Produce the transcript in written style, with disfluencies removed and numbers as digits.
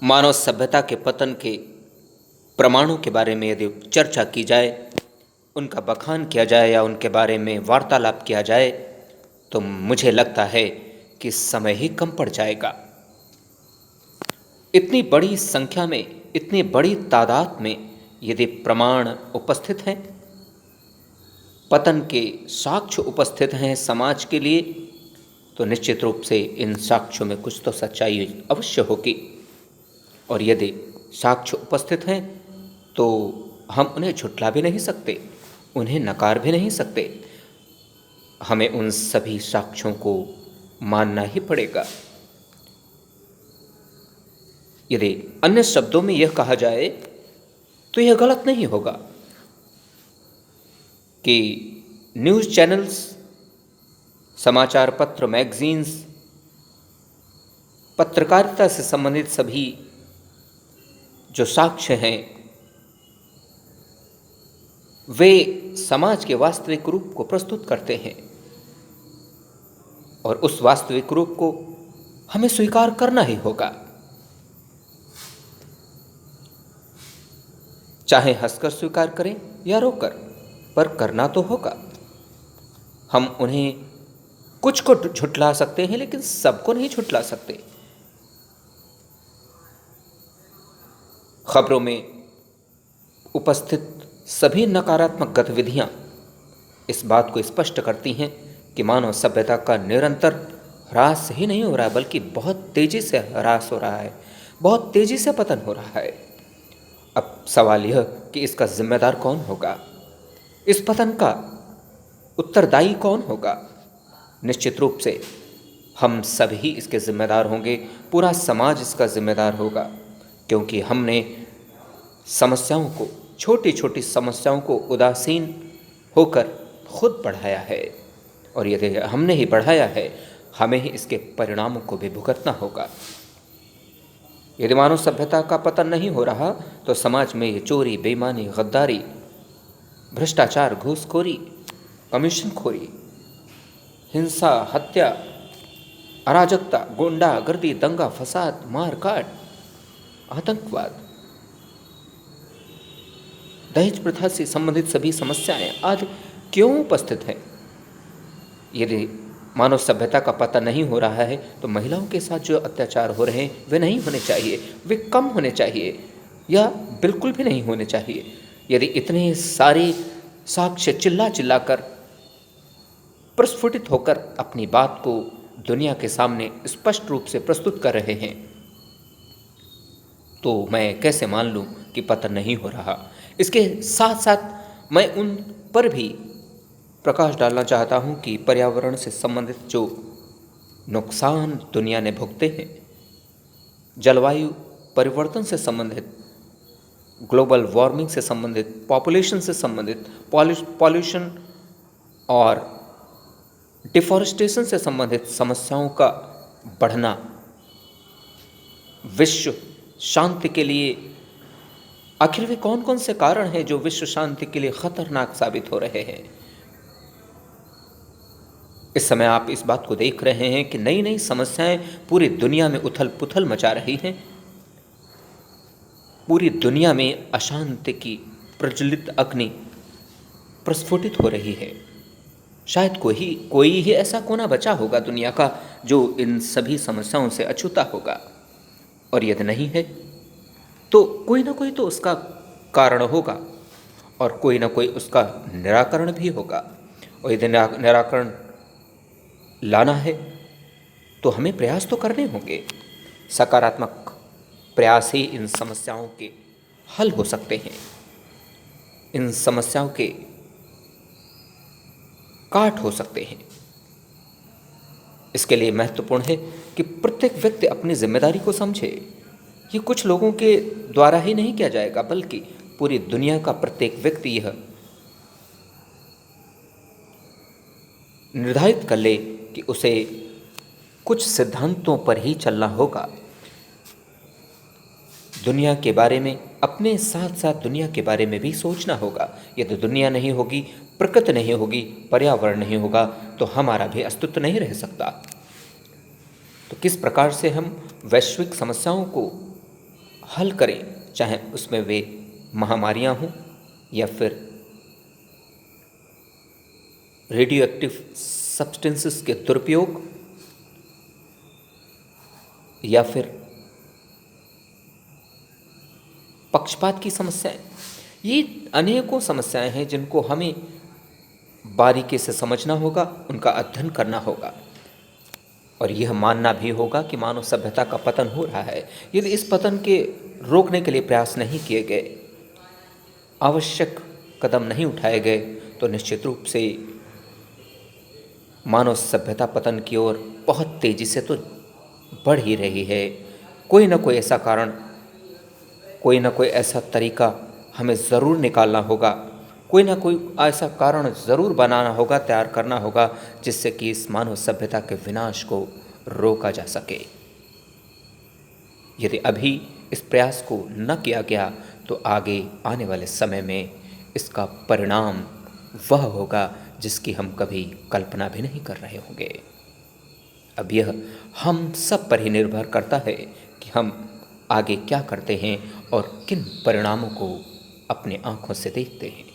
मानव सभ्यता के पतन के प्रमाणों के बारे में यदि चर्चा की जाए, उनका बखान किया जाए या उनके बारे में वार्तालाप किया जाए, तो मुझे लगता है कि समय ही कम पड़ जाएगा। इतनी बड़ी संख्या में, इतनी बड़ी तादाद में यदि प्रमाण उपस्थित हैं, पतन के साक्ष्य उपस्थित हैं समाज के लिए, तो निश्चित रूप से इन साक्ष्यों में कुछ तो सच्चाई अवश्य होगी। और यदि साक्ष्य उपस्थित हैं तो हम उन्हें झुठला भी नहीं सकते, उन्हें नकार भी नहीं सकते। हमें उन सभी साक्ष्यों को मानना ही पड़ेगा। यदि अन्य शब्दों में यह कहा जाए तो यह गलत नहीं होगा कि न्यूज़ चैनल्स, समाचार पत्र, मैगजीन्स, पत्रकारिता से संबंधित सभी जो साक्ष्य हैं, वे समाज के वास्तविक रूप को प्रस्तुत करते हैं और उस वास्तविक रूप को हमें स्वीकार करना ही होगा, चाहे हंसकर स्वीकार करें या रोकर, पर करना तो होगा। हम उन्हें कुछ को झुठला सकते हैं लेकिन सबको नहीं झुठला सकते। खबरों में उपस्थित सभी नकारात्मक गतिविधियां इस बात को स्पष्ट करती हैं कि मानव सभ्यता का निरंतर ह्रास ही नहीं हो रहा है, बल्कि बहुत तेजी से ह्रास हो रहा है, बहुत तेजी से पतन हो रहा है। अब सवाल यह कि इसका जिम्मेदार कौन होगा, इस पतन का उत्तरदायी कौन होगा? निश्चित रूप से हम सभी इसके जिम्मेदार होंगे, पूरा समाज इसका जिम्मेदार होगा, क्योंकि हमने समस्याओं को, छोटी छोटी समस्याओं को उदासीन होकर खुद बढ़ाया है, और यदि हमने ही बढ़ाया है, हमें ही इसके परिणामों को भी भुगतना होगा। यदि मानव सभ्यता का पतन नहीं हो रहा तो समाज में ये चोरी, बेईमानी, गद्दारी, भ्रष्टाचार, घूसखोरी, कमीशनखोरी, हिंसा, हत्या, अराजकता, गुंडागर्दी, दंगा फसाद, मारकाट, आतंकवाद, दहेज प्रथा से संबंधित सभी समस्याएं आदि क्यों उपस्थित हैं? यदि मानव सभ्यता का पतन नहीं हो रहा है तो महिलाओं के साथ जो अत्याचार हो रहे हैं वे नहीं होने चाहिए, वे कम होने चाहिए या बिल्कुल भी नहीं होने चाहिए। यदि इतने सारे साक्ष्य चिल्ला चिल्ला कर, प्रस्फुटित होकर अपनी बात को दुनिया के सामने स्पष्ट रूप से प्रस्तुत कर रहे हैं, तो मैं कैसे मान लूं कि पतन नहीं हो रहा? इसके साथ साथ मैं उन पर भी प्रकाश डालना चाहता हूं कि पर्यावरण से संबंधित जो नुकसान दुनिया ने भुगते हैं, जलवायु परिवर्तन से संबंधित, ग्लोबल वार्मिंग से संबंधित, पॉपुलेशन से संबंधित, पॉल्यूशन और डिफॉरेस्टेशन से संबंधित समस्याओं का बढ़ना विश्व शांति के लिए, आखिर वे कौन कौन से कारण हैं जो विश्व शांति के लिए खतरनाक साबित हो रहे हैं? इस समय आप इस बात को देख रहे हैं कि नई नई समस्याएं पूरी दुनिया में उथल पुथल मचा रही हैं। पूरी दुनिया में अशांति की प्रज्वलित अग्नि प्रस्फुटित हो रही है। शायद कोई ही ऐसा कोना बचा होगा दुनिया का जो इन सभी समस्याओं से अछूता होगा, और यदि नहीं है तो कोई ना कोई तो उसका कारण होगा और कोई ना कोई उसका निराकरण भी होगा। और यदि निराकरण लाना है तो हमें प्रयास तो करने होंगे। सकारात्मक प्रयास ही इन समस्याओं के हल हो सकते हैं, इन समस्याओं के काट हो सकते हैं। इसके लिए महत्वपूर्ण है कि प्रत्येक व्यक्ति अपनी जिम्मेदारी को समझे। ये कुछ लोगों के द्वारा ही नहीं किया जाएगा, बल्कि पूरी दुनिया का प्रत्येक व्यक्ति यह निर्धारित कर ले कि उसे कुछ सिद्धांतों पर ही चलना होगा। दुनिया के बारे में, अपने साथ साथ दुनिया के बारे में भी सोचना होगा। यदि दुनिया नहीं होगी, प्रकृति नहीं होगी, पर्यावरण नहीं होगा, तो हमारा भी अस्तित्व नहीं रह सकता। तो किस प्रकार से हम वैश्विक समस्याओं को हल करें, चाहे उसमें वे महामारियां हों या फिर रेडियो एक्टिव सब्सटेंसेस के दुरुपयोग या फिर पक्षपात की समस्याएं। ये अनेकों समस्याएं हैं जिनको हमें बारीकी से समझना होगा, उनका अध्ययन करना होगा और यह मानना भी होगा कि मानव सभ्यता का पतन हो रहा है। यदि इस पतन के रोकने के लिए प्रयास नहीं किए गए, आवश्यक कदम नहीं उठाए गए, तो निश्चित रूप से मानव सभ्यता पतन की ओर बहुत तेजी से तो बढ़ ही रही है। कोई ना कोई ऐसा कारण, कोई ना कोई ऐसा तरीका हमें ज़रूर निकालना होगा, कोई ना कोई ऐसा कारण ज़रूर बनाना होगा, तैयार करना होगा, जिससे कि इस मानव सभ्यता के विनाश को रोका जा सके। यदि अभी इस प्रयास को न किया गया तो आगे आने वाले समय में इसका परिणाम वह होगा जिसकी हम कभी कल्पना भी नहीं कर रहे होंगे। अब यह हम सब पर ही निर्भर करता है कि हम आगे क्या करते हैं और किन परिणामों को अपने आँखों से देखते हैं।